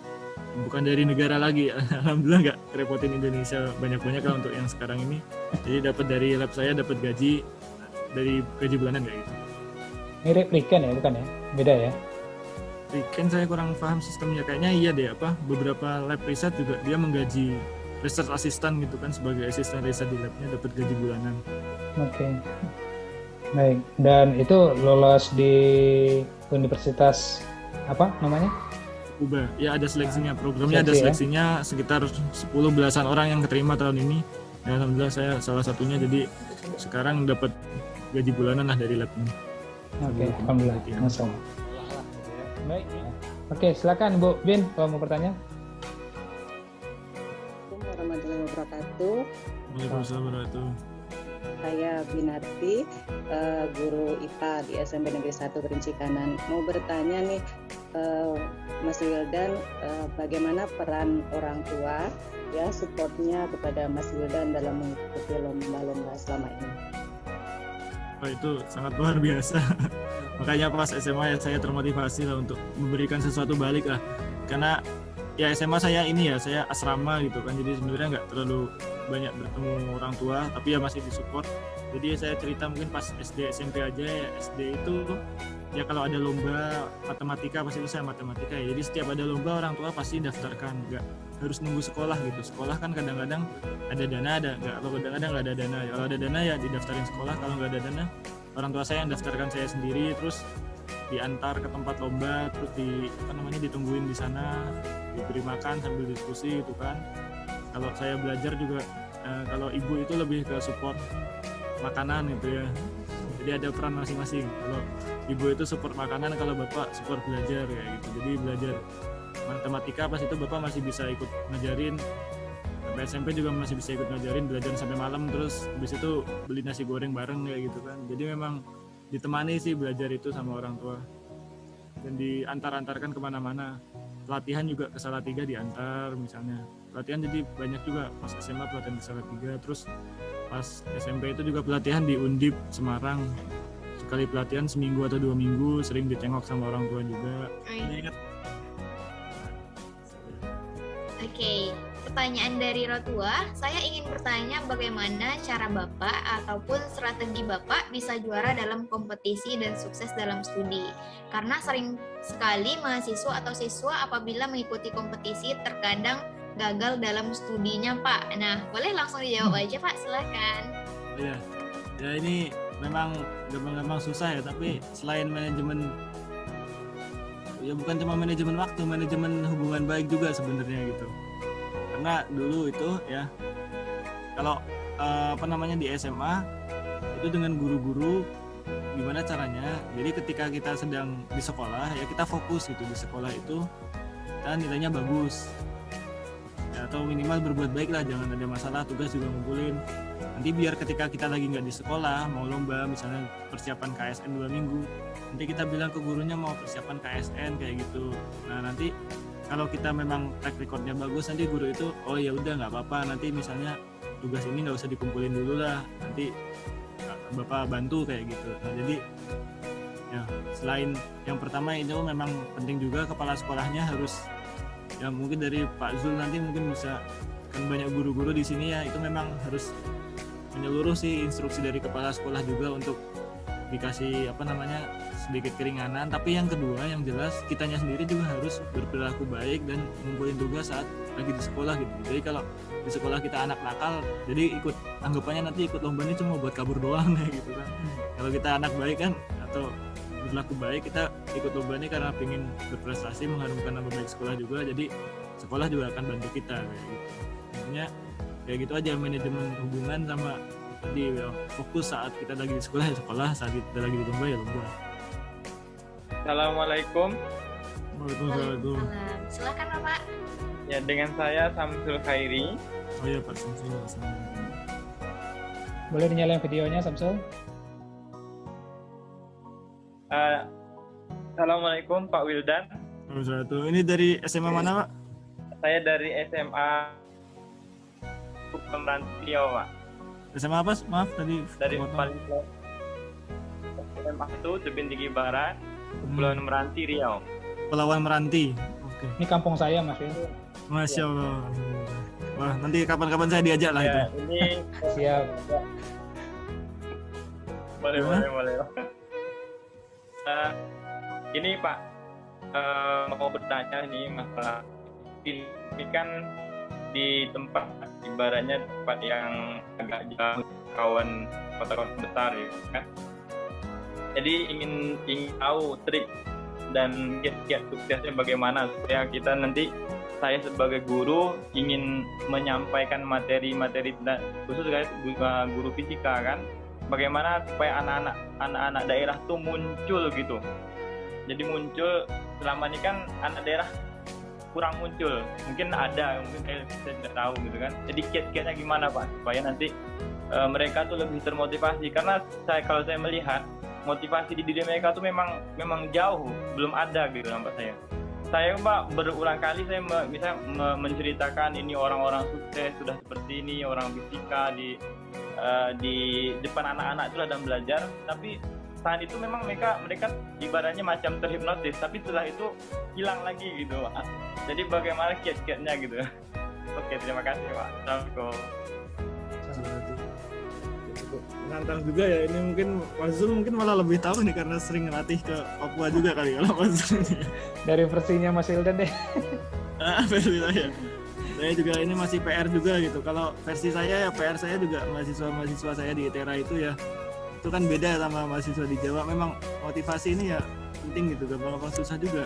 S4: bukan dari negara lagi. Alhamdulillah nggak repotin Indonesia banyak-banyak lah untuk yang sekarang ini. Jadi dapat dari lab saya dapat gaji dari gaji bulanan kayak gitu.
S2: Mirip Riken ya, bukan ya? Beda ya?
S4: Riken saya kurang paham sistemnya, kayaknya iya deh, beberapa lab riset juga dia menggaji research assistant gitu kan, sebagai asisten riset di labnya dapat gaji bulanan.
S2: Oke. Baik, dan itu lolos di universitas apa namanya?
S4: UBA. Ya ada seleksinya, programnya ada seleksinya sekitar 10 belasan orang yang keterima tahun ini. Ya, alhamdulillah saya salah satunya, jadi sekarang dapat gaji bulanan lah dari lab ini.
S2: Oke, alhamdulillah. Masalah. Baik. Oke, silakan Bu Bin kalau mau bertanya.
S7: Assalamualaikum warahmatullahi wabarakatuh.
S4: Waalaikumsalam warahmatullahi wabarakatuh.
S7: Saya Binarti, guru IPA di SMP Negeri 1 Kerinci Kanan. Mau bertanya nih, Mas Wildan, bagaimana peran orang tua, ya supportnya kepada Mas Wildan dalam mengikuti lomba-lomba selama ini?
S4: Oh, itu sangat luar biasa. Makanya pas SMA ya saya termotivasi lah untuk memberikan sesuatu balik lah. Karena ya SMA saya asrama gitu kan, jadi sebenarnya nggak terlalu banyak bertemu orang tua, tapi ya masih disupport. Jadi saya cerita mungkin pas SD SMP aja ya, SD itu ya kalau ada lomba matematika pasti itu saya matematika ya. Jadi setiap ada lomba orang tua pasti daftarkan, nggak harus nunggu sekolah gitu. Sekolah kan kadang-kadang ada dana, kadang-kadang nggak ada dana. Kalau ada dana ya didaftarin sekolah, kalau nggak ada dana orang tua saya yang daftarkan saya sendiri, terus diantar ke tempat lomba, terus ditungguin di sana, diberi makan sambil diskusi gitu kan. Kalau saya belajar juga, kalau ibu itu lebih ke support makanan gitu ya. Jadi ada peran masing-masing. Kalau ibu itu support makanan, kalau bapak support belajar kayak gitu. Jadi belajar matematika pas itu bapak masih bisa ikut ngajarin. Sampai SMP juga masih bisa ikut ngajarin, belajar sampai malam, terus habis itu beli nasi goreng bareng kayak gitu kan. Jadi memang ditemani sih belajar itu sama orang tua. Dan diantar-antarkan kemana-mana. Pelatihan juga ke Salatiga diantar misalnya. Pelatihan jadi banyak juga, pas SMA pelatihan ke Salatiga, terus pas SMP itu juga pelatihan di Undip Semarang. Sekali pelatihan seminggu atau 2 minggu, sering ditengok sama orang tua juga.
S1: Oke, pertanyaan dari Rotua, saya ingin bertanya bagaimana cara Bapak ataupun strategi Bapak bisa juara dalam kompetisi dan sukses dalam studi. Karena sering sekali mahasiswa atau siswa apabila mengikuti kompetisi terkadang gagal dalam studinya, Pak. Nah, boleh langsung dijawab aja, Pak, silakan.
S4: Iya, ya ini memang gampang-gampang susah ya, tapi selain manajemen, ya bukan cuma manajemen waktu, manajemen hubungan baik juga sebenarnya gitu. Karena dulu itu ya, kalau di SMA itu dengan guru-guru gimana caranya, jadi ketika kita sedang di sekolah ya kita fokus gitu di sekolah itu, dan nilainya bagus ya, atau minimal berbuat baik lah, jangan ada masalah, tugas juga ngumpulin. Nanti biar ketika kita lagi nggak di sekolah, mau lomba misalnya persiapan KSN 2 minggu, nanti kita bilang ke gurunya mau persiapan KSN kayak gitu. Nah nanti kalau kita memang track recordnya bagus, nanti guru itu oh ya udah nggak apa-apa, nanti misalnya tugas ini nggak usah dikumpulin dulu lah, nanti Bapak bantu kayak gitu. Nah jadi ya selain yang pertama itu memang penting juga kepala sekolahnya harus, ya mungkin dari Pak Zul nanti mungkin bisa, kan banyak guru-guru di sini ya, itu memang harus menyeluruh sih instruksi dari kepala sekolah juga untuk dikasih sedikit keringanan. Tapi yang kedua yang jelas kitanya sendiri juga harus berperilaku baik dan ngumpulin tugas saat lagi di sekolah gitu. Jadi kalau di sekolah kita anak nakal, jadi anggapannya nanti ikut lomba ini cuma buat kabur doang kayak gitu kan. Kalau kita anak baik kan atau berlaku baik, kita ikut lomba ini karena ingin berprestasi, mengharumkan nama baik sekolah juga, jadi sekolah juga akan bantu kita kayak gitu. Intinya kayak gitu aja, manajemen hubungan sama tadi ya, fokus saat kita lagi di sekolah ya sekolah, saat kita lagi di lomba ya lomba.
S8: Assalamualaikum.
S4: Waalaikumsalam.
S1: Silakan Bapak.
S8: Ya, dengan saya Samsul Khairi.
S4: Oh ya Pak Samsul.
S2: Boleh dinyalain videonya, Samsul?
S8: Assalamualaikum Pak Wildan.
S4: Ini dari SMA mana, Pak?
S8: Saya dari SMA Meranti Riau, Pak.
S4: SMA apa? Maaf tadi.
S8: Dari paling SMA itu Tebing Tinggi Barat, Kepulauan Meranti Riau.
S4: Kepulauan Meranti. Oke.
S2: Ini kampung saya, Mas.
S4: Masya Allah. Wah, nanti kapan-kapan saya diajak lah itu.
S8: Ini
S2: Siap.
S8: boleh. Ini Pak, mau bertanya nih masalah ini kan di tempat ibaratnya tempat yang agak jauh kawan kota-kota besar ya kan. Jadi ingin tahu trik dan kiat-kiat suksesnya bagaimana supaya kita nanti, saya sebagai guru ingin menyampaikan materi-materi khusus guys guru fisika kan, bagaimana supaya anak-anak daerah tuh muncul gitu. Jadi muncul, selama ini kan anak daerah kurang muncul, mungkin ada, mungkin saya tidak tahu gitu kan. Jadi kiat-kiatnya gimana Pak supaya nanti mereka tuh lebih termotivasi, karena kalau saya melihat motivasi di diri mereka tuh memang jauh, belum ada gitu nampak saya. Saya Pak berulang kali saya bisa menceritakan ini orang-orang sukses sudah seperti ini, orang fisika di depan anak-anak itu sedang belajar, tapi saat itu memang mereka ibaratnya macam terhipnotis, tapi setelah itu hilang lagi gitu Pak. Jadi bagaimana kiat-kiatnya gitu. Oke, terima kasih Pak. Assalamualaikum.
S4: Menantang juga ya, ini mungkin Mas Zul mungkin malah lebih tahu nih karena sering ngelatih ke Papua juga kali kalau Mas Zul.
S2: Dari versinya Mas Wildan deh.
S4: Versi saya. Saya juga ini masih PR juga gitu. Kalau versi saya ya PR saya juga mahasiswa saya di ITERA itu ya. Itu kan beda sama mahasiswa di Jawa. Memang motivasi ini ya penting gitu, gampang susah juga.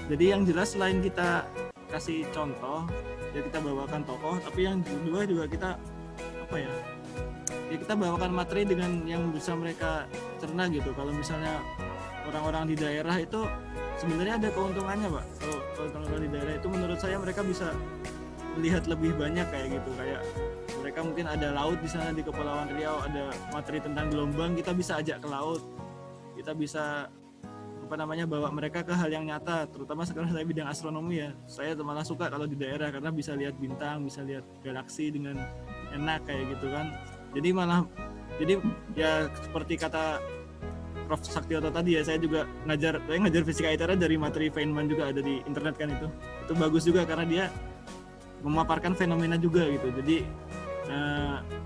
S4: Jadi yang jelas selain kita kasih contoh, ya kita bawakan tokoh, tapi yang kedua juga kita kita bawakan materi dengan yang bisa mereka cerna gitu. Kalau misalnya orang-orang di daerah itu sebenarnya ada keuntungannya Pak. Kalau orang-orang di daerah itu menurut saya mereka bisa melihat lebih banyak kayak gitu, kayak mereka mungkin ada laut di sana di Kepulauan Riau, ada materi tentang gelombang, kita bisa ajak ke laut, kita bisa bawa mereka ke hal yang nyata. Terutama sekarang saya bidang astronomi ya, saya malah suka kalau di daerah karena bisa lihat bintang, bisa lihat galaksi dengan enak kayak gitu kan. Jadi ya seperti kata Prof. Saktioto tadi ya, saya juga ngajar fisika ITERA dari materi Feynman juga ada di internet kan, itu bagus juga karena dia memaparkan fenomena juga gitu. Jadi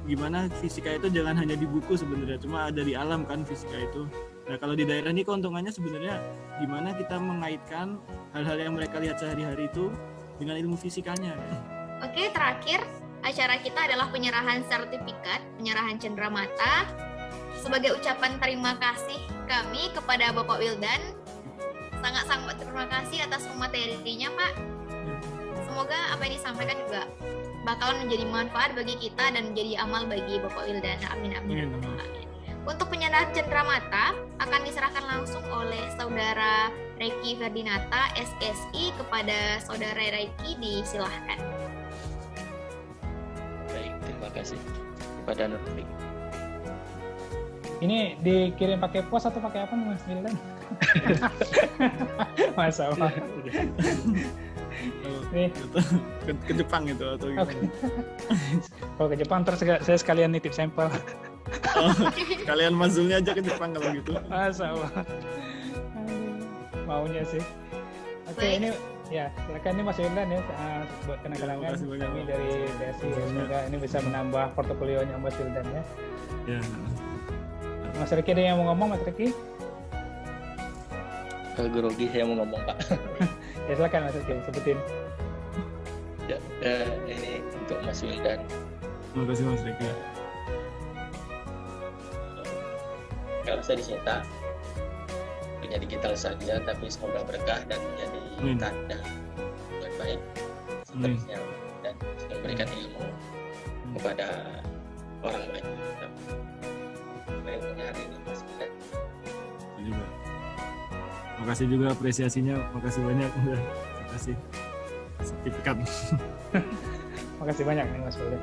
S4: gimana fisika itu jangan hanya di buku sebenarnya, cuma ada di alam kan fisika itu. Nah kalau di daerah ini keuntungannya sebenarnya gimana kita mengaitkan hal-hal yang mereka lihat sehari-hari itu dengan ilmu fisikanya.
S1: Oke, terakhir acara kita adalah penyerahan sertifikat, penyerahan cenderamata. Sebagai ucapan terima kasih kami kepada Bapak Wildan, sangat-sangat terima kasih atas materinya Pak. Semoga apa yang disampaikan juga bakalan menjadi manfaat bagi kita dan menjadi amal bagi Bapak Wildan. Amin, amin. Untuk penyerahan cenderamata akan diserahkan langsung oleh Saudara Reiki Ferdinata, SSI, kepada Saudara Reiki, disilahkan.
S9: Baik, terima kasih kepada Nurfi.
S2: Ini dikirim pakai pos atau pakai apa Mas Wildan? Masalah. Nih
S4: ke Jepang itu atau gimana?
S2: Kalau ke Jepang terus saya sekalian nitip sampel.
S4: Kalian mazulnya aja ke Jepang kalau gitu.
S2: Masalah. Maunya sih. Oke, ini ya silakan ini Mas Wildan ya buat kenang-kenangan kami dari PSI. Semoga ini bisa menambah portofolionya Mas Wildan ya.
S4: Ya.
S2: Mas Riki ada yang mau ngomong, Mas Riki?
S9: Grogi saya mau ngomong Pak.
S2: Ya silakan Mas Riki, sebutin.
S9: Ya, ini untuk Mas Wildan.
S4: Terima kasih Mas Riki.
S9: Kalau saya dicetak punya digital saja, tapi semoga berkah dan menjadi tanda buat baik seterusnya dan memberikan ilmu kepada orang lain. Baiknya hari ini Mas Wildan.
S4: Juga. Makasih juga apresiasinya, makasih banyak udah kasih sertifikat.
S2: Makasih banyak nih Mas Wildan.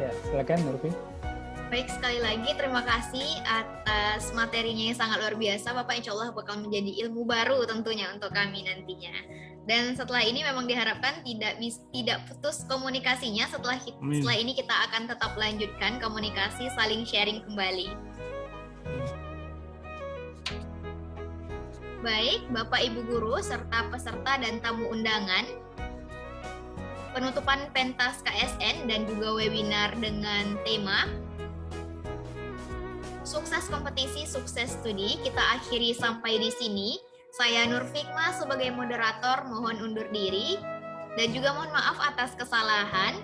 S2: Ya silakan Nurfi.
S1: Baik, sekali lagi terima kasih atas materinya yang sangat luar biasa. Bapak insya Allah bakal menjadi ilmu baru tentunya untuk kami nantinya. Dan setelah ini memang diharapkan tidak putus komunikasinya. Setelah ini kita akan tetap lanjutkan komunikasi, saling sharing kembali. Baik, Bapak Ibu Guru serta peserta dan tamu undangan, penutupan pentas KSN dan juga webinar dengan tema Sukses Kompetisi, Sukses Studi kita akhiri sampai di sini. Saya Nur Fikma sebagai moderator mohon undur diri dan juga mohon maaf atas kesalahan.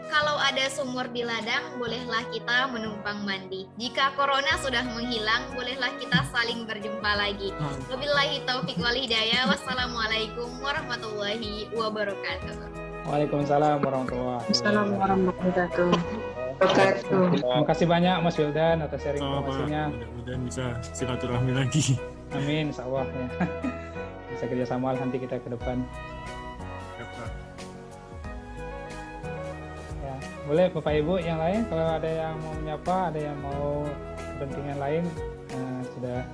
S1: Kalau ada sumur di ladang, bolehlah kita menumpang mandi. Jika corona sudah menghilang, bolehlah kita saling berjumpa lagi. Wabillahi taufiq wal hidayah. Wassalamualaikum warahmatullahi wabarakatuh.
S2: Waalaikumsalam warahmatullahi wabarakatuh.
S5: Assalamualaikum warahmatullahi wabarakatuh.
S2: Terima kasih banyak Mas Wildan atas sharing informasinya.
S4: Mudah-mudahan bisa silaturahmi lagi.
S2: Amin, insya Allah ya. Bisa kerjasama nanti kita ke depan. Ya, boleh Bapak Ibu yang lain kalau ada yang mau menyapa, ada yang mau kepentingan lain sudah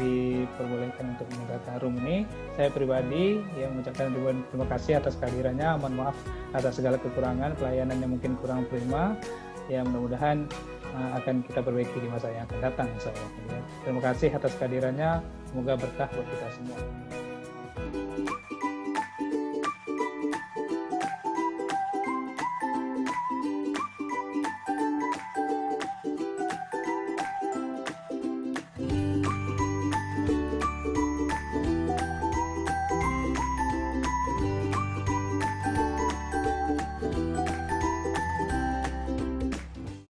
S2: diperbolehkan untuk meninggalkan room ini. Saya pribadi yang mengucapkan terima kasih atas kehadirannya. Mohon maaf atas segala kekurangan, pelayanan yang mungkin kurang prima. Ya mudah-mudahan akan kita perbaiki di masa yang akan datang insya Allah. Terima kasih atas kehadirannya. Semoga berkah buat kita semua.